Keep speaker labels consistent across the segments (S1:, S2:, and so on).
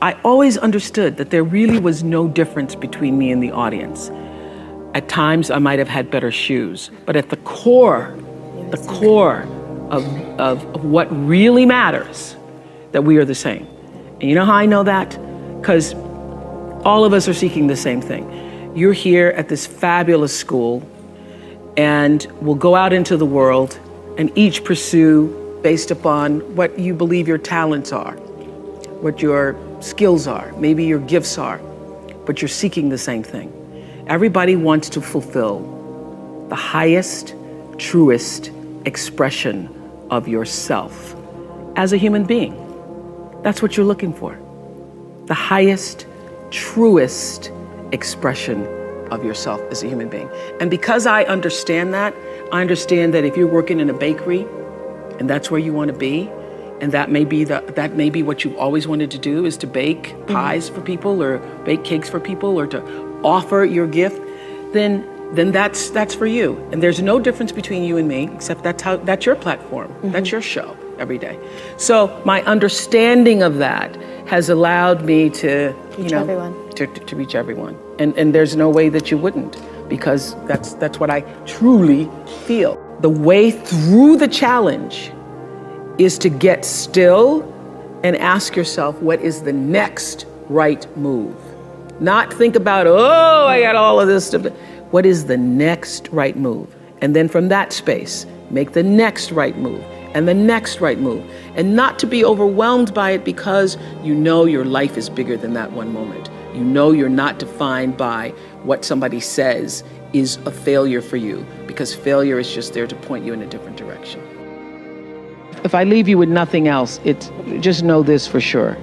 S1: I always understood that there really was no difference between me and the audience. At times I might have had better shoes, but at the core of what really matters, that we are the same. And you know how I know that? Because all of us are seeking the same thing. You're here at this fabulous school, and we'll go out into the world and each pursue based upon what you believe your talents are, what your skills are, maybe your gifts are, but you're seeking the same thing. Everybody wants to fulfill the highest, truest expression of yourself as a human being. That's what you're looking for. The highest, truest expression of yourself as a human being. And because I understand that if you're working in a bakery and that's where you want to be, and that may be what you've always wanted to do, is to bake pies for people or bake cakes for people or to offer your gift, then that's for you. And there's no difference between you and me, except that's your platform. That's your show every day. So my understanding of that has allowed me to reach everyone. And there's no way that you wouldn't, because that's what I truly feel. The way through the challenge is to get still and ask yourself, what is the next right move? Not think about, oh, I got all of this stuff. What is the next right move? And then from that space, make the next right move and the next right move. And not to be overwhelmed by it, because you know your life is bigger than that one moment. You know you're not defined by what somebody says is a failure for you, because failure is just there to point you in a different direction. If I leave you with nothing else, just know this for sure.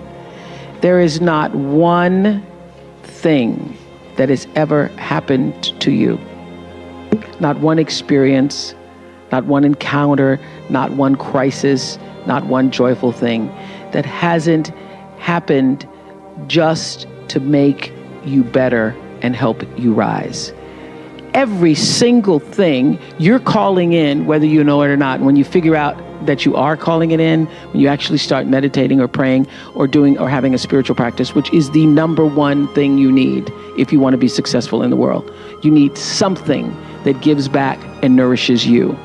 S1: There is not one thing that has ever happened to you, not one experience, not one encounter, not one crisis, not one joyful thing, that hasn't happened just to make you better and help you rise. Every single thing you're calling in, whether you know it or not, and when you figure out that you are calling it in, when you actually start meditating or praying or doing or having a spiritual practice, which is the number one thing you need if you want to be successful in the world. You need something that gives back and nourishes you,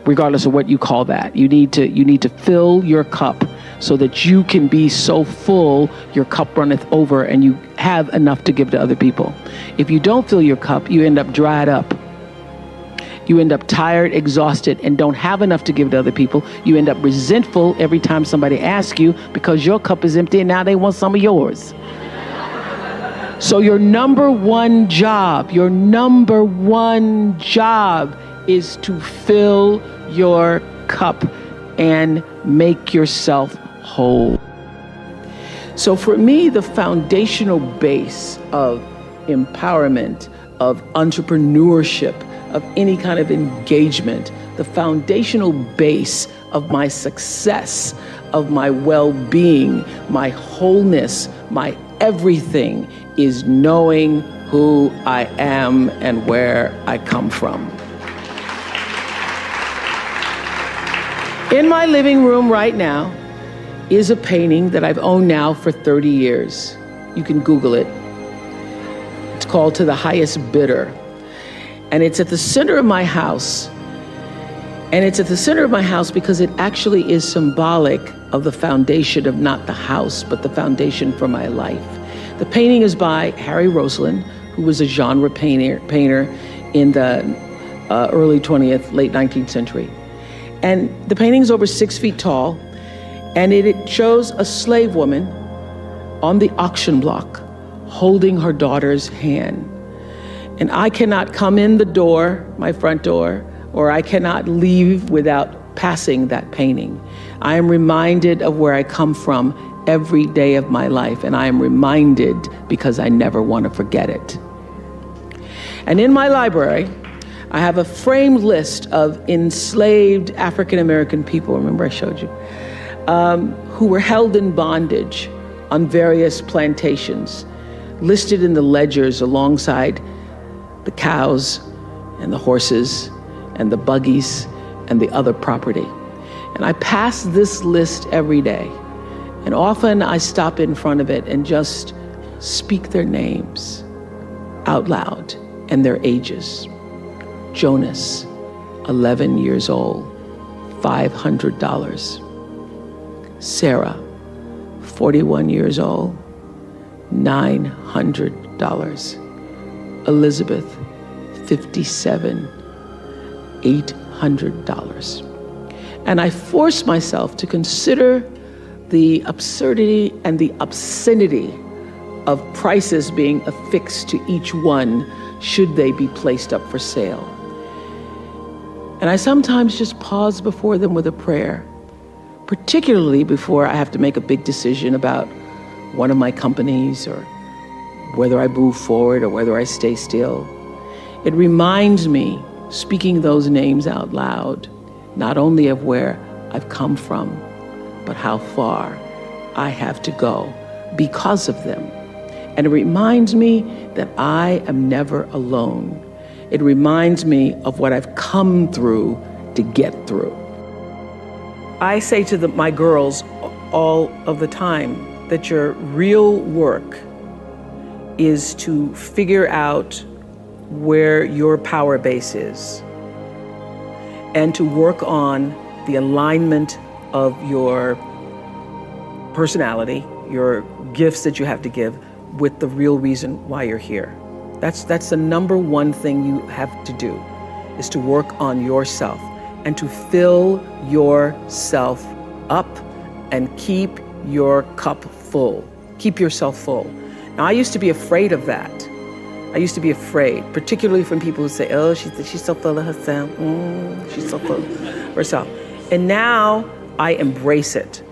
S1: regardless of what you call that. You need to fill your cup so that you can be so full your cup runneth over and you have enough to give to other people. If you don't fill your cup, you end up dried up. You end up tired, exhausted, and don't have enough to give to other people. You end up resentful every time somebody asks you, because your cup is empty and now they want some of yours. So your number one job is to fill your cup and make yourself whole. So for me, the foundational base of empowerment, of entrepreneurship, of any kind of engagement, the foundational base of my success, of my well-being, my wholeness, my everything, is knowing who I am and where I come from. In my living room right now is a painting that I've owned now for 30 years. You can Google it. It's called To the Highest Bidder. And it's at the center of my house. And it's at the center of my house because it actually is symbolic of the foundation of not the house, but the foundation for my life. The painting is by Harry Roseland, who was a genre painter in the early 20th, late 19th century. And the painting is over 6 feet tall, and it shows a slave woman on the auction block holding her daughter's hand. And I cannot come in the door, my front door, or I cannot leave without passing that painting. I am reminded of where I come from every day of my life, and I am reminded because I never want to forget it. And in my library, I have a framed list of enslaved African-American people, remember I showed you, who were held in bondage on various plantations, listed in the ledgers alongside the cows and the horses and the buggies and the other property. And I pass this list every day. And often I stop in front of it and just speak their names out loud and their ages. Jonas, 11 years old, $500. Sarah, 41 years old, $900. Elizabeth, 57, $800. And I force myself to consider the absurdity and the obscenity of prices being affixed to each one should they be placed up for sale. And I sometimes just pause before them with a prayer, particularly before I have to make a big decision about one of my companies or whether I move forward or whether I stay still. It reminds me, speaking those names out loud, not only of where I've come from, but how far I have to go because of them. And it reminds me that I am never alone. It reminds me of what I've come through to get through. I say to my girls all of the time that your real work is to figure out where your power base is and to work on the alignment of your personality, your gifts that you have to give, with the real reason why you're here. That's the number one thing you have to do, is to work on yourself and to fill yourself up and keep your cup full. Keep yourself full. Now, I used to be afraid of that. I used to be afraid, particularly from people who say, oh, she's so full of herself. She's so full of herself. And now I embrace it.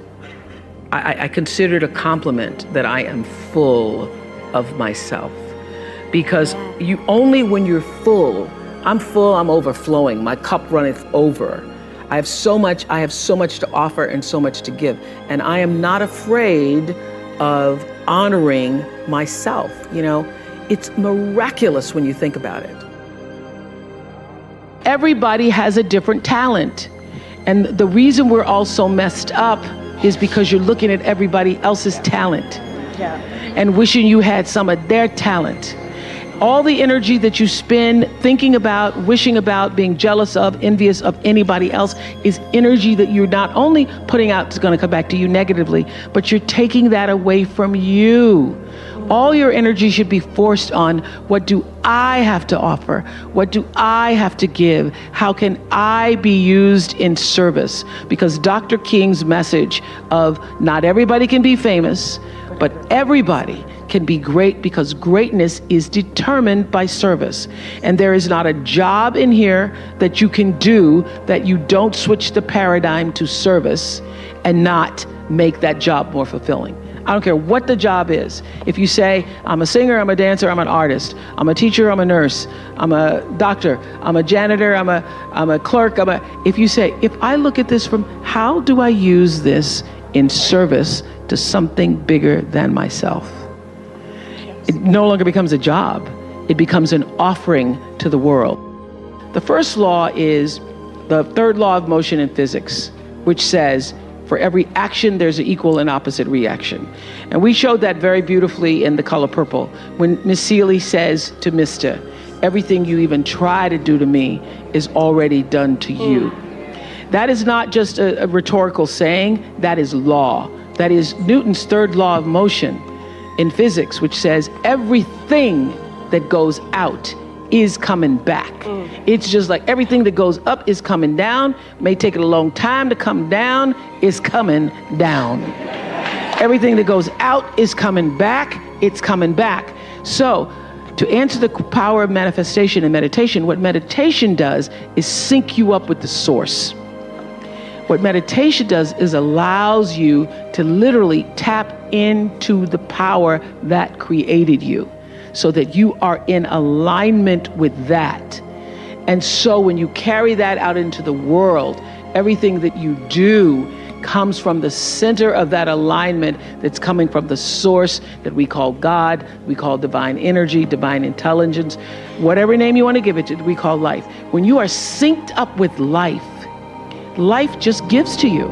S1: I consider it a compliment that I am full of myself. Because you only when you're full, I'm full, I'm overflowing, my cup runneth over. I have so much to offer and so much to give. And I am not afraid of honoring myself. You know, it's miraculous when you think about it. Everybody has a different talent. And the reason we're all so messed up is because you're looking at everybody else's talent and wishing you had some of their talent. All the energy that you spend thinking about, wishing about, being jealous of, envious of anybody else is energy that you're not only putting out is going to come back to you negatively, but you're taking that away from you. All your energy should be forced on, what do I have to offer? What do I have to give? How can I be used in service? Because Dr. King's message of not everybody can be famous, but everybody can be great, because greatness is determined by service. And there is not a job in here that you can do that you don't switch the paradigm to service and not make that job more fulfilling. I don't care what the job is. If you say, I'm a singer, I'm a dancer, I'm an artist, I'm a teacher, I'm a nurse, I'm a doctor, I'm a janitor, I'm a clerk, if you say, if I look at this from how do I use this in service to something bigger than myself? It no longer becomes a job. It becomes an offering to the world. The first law is the third law of motion in physics, which says, for every action, there's an equal and opposite reaction. And we showed that very beautifully in The Color Purple, when Miss Seeley says to Mr., everything you even try to do to me is already done to you. That is not just a rhetorical saying, that is law. That is Newton's third law of motion in physics, which says everything that goes out is coming back. It's just like everything that goes up is coming down. May take it a long time to come down, is coming down. Everything that goes out is coming back, it's coming back. So to answer the power of manifestation and meditation, what meditation does is sync you up with the source. What meditation does is allows you to literally tap into the power that created you, so that you are in alignment with that. And so when you carry that out into the world, everything that you do comes from the center of that alignment that's coming from the source that we call God, we call divine energy, divine intelligence, whatever name you want to give it to, we call life. When you are synced up with life, life just gives to you.